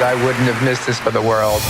I wouldn't have missed this for the world.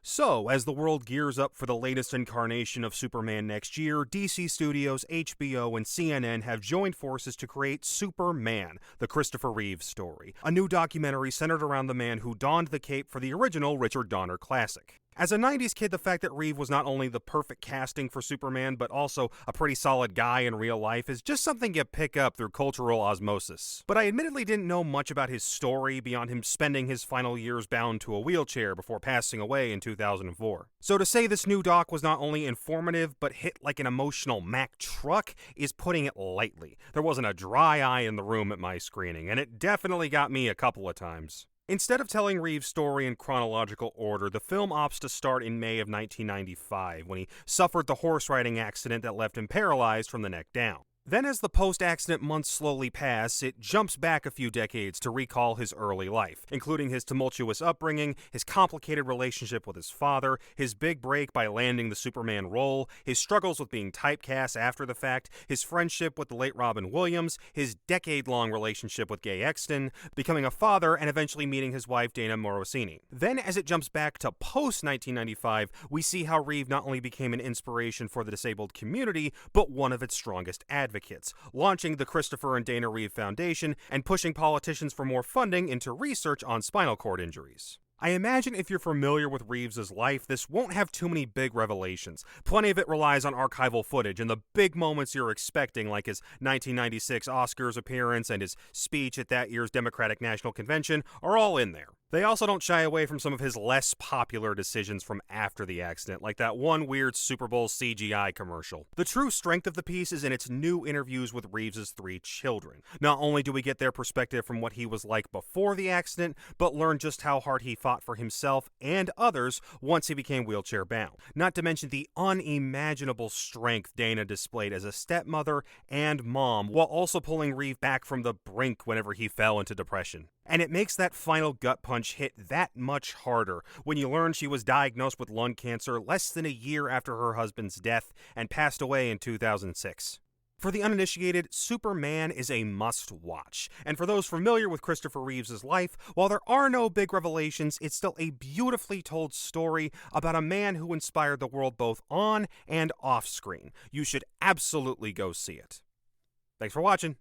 So, as the world gears up for the latest incarnation of Superman next year, DC Studios, HBO, and CNN have joined forces to create Superman, the Christopher Reeve Story, a new documentary centered around the man who donned the cape for the original Richard Donner classic. As a 90s kid, the fact that Reeve was not only the perfect casting for Superman, but also a pretty solid guy in real life is just something you pick up through cultural osmosis. But I admittedly didn't know much about his story beyond him spending his final years bound to a wheelchair before passing away in 2004. So to say this new doc was not only informative, but hit like an emotional Mack truck is putting it lightly. There wasn't a dry eye in the room at my screening, and it definitely got me a couple of times. Instead of telling Reeve's story in chronological order, the film opts to start in May of 1995, when he suffered the horse riding accident that left him paralyzed from the neck down. Then as the post-accident months slowly pass, it jumps back a few decades to recall his early life, including his tumultuous upbringing, his complicated relationship with his father, his big break by landing the Superman role, his struggles with being typecast after the fact, his friendship with the late Robin Williams, his decade-long relationship with Gay Exton, becoming a father, and eventually meeting his wife Dana Morosini. Then as it jumps back to post-1995, we see how Reeve not only became an inspiration for the disabled community, but one of its strongest advocates, launching the Christopher and Dana Reeve Foundation and pushing politicians for more funding into research on spinal cord injuries. I imagine if you're familiar with Reeves' life, this won't have too many big revelations. Plenty of it relies on archival footage, and the big moments you're expecting, like his 1996 Oscars appearance and his speech at that year's Democratic National Convention, are all in there. They also don't shy away from some of his less popular decisions from after the accident, like that one weird Super Bowl CGI commercial. The true strength of the piece is in its new interviews with Reeves' 3 children. Not only do we get their perspective from what he was like before the accident, but learn just how hard he fought for himself and others once he became wheelchair bound. Not to mention the unimaginable strength Dana displayed as a stepmother and mom, while also pulling Reeve back from the brink whenever he fell into depression. And it makes that final gut punch hit that much harder when you learn she was diagnosed with lung cancer less than a year after her husband's death and passed away in 2006. For the uninitiated, Superman is a must-watch, and for those familiar with Christopher Reeves' life, while there are no big revelations, it's still a beautifully told story about a man who inspired the world both on and off screen. You should absolutely go see it. Thanks for watching.